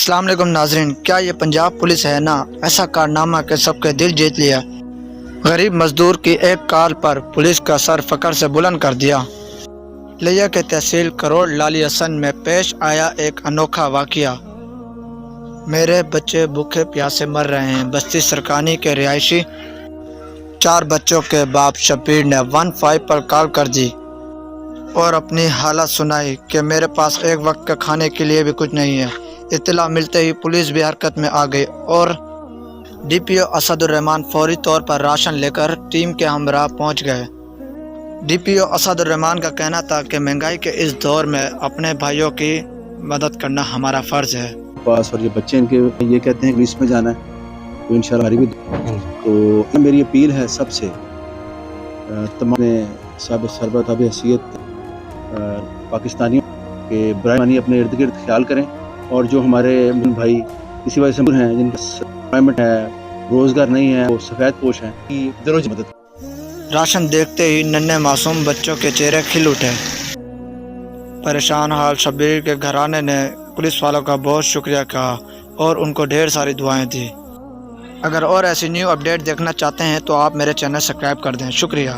अस्सलाम वालेकुम नाजरीन, क्या ये पंजाब पुलिस है ना? ऐसा कारनामा कि सबके दिल जीत लिया। गरीब मजदूर की एक कॉल पर पुलिस का सर फकर से बुलंद कर दिया। लिया के तहसील करोड़ लाली हसन में पेश आया एक अनोखा वाकया। मेरे बच्चे भूखे प्यासे मर रहे हैं। बस्ती सरकानी के रिहायशी 4 बच्चों के बाप शबीर ने 15 पर कॉल कर दी और अपनी हालत सुनाई कि मेरे पास एक वक्त के खाने के लिए भी कुछ नहीं है। इत्तला मिलते ही पुलिस भी हरकत में आ गई और डीपीओ असदुर्रहमान फौरी तौर पर राशन लेकर टीम के हमराह पहुंच गए। डीपीओ असदुर्रहमान का कहना था कि महंगाई के इस दौर में अपने भाइयों की मदद करना हमारा फ़र्ज़ है। पास और ये बच्चे इनके ये कहते हैं कि इसमें जाना है तो इंशाल्लाह हमारी भी तो मेरी अपील है सबसे तमाम साबिक़ सरबत अब हैसियत पाकिस्तानियों के बराए अपने इर्द गिर्द ख्याल करें और जो हमारे भाई किसी वजह से हैं जिनका एम्प्लॉयमेंट है, रोज़गार नहीं है, वो सफ़ेद पोश हैं कि ज़रूर मदद। राशन देखते ही नन्हे मासूम बच्चों के चेहरे खिल उठे। परेशान हाल शबीर के घराने ने पुलिस वालों का बहुत शुक्रिया कहा और उनको ढेर सारी दुआएं दी। अगर और ऐसी न्यू अपडेट देखना चाहते हैं तो आप मेरे चैनल सब्सक्राइब कर दें। शुक्रिया।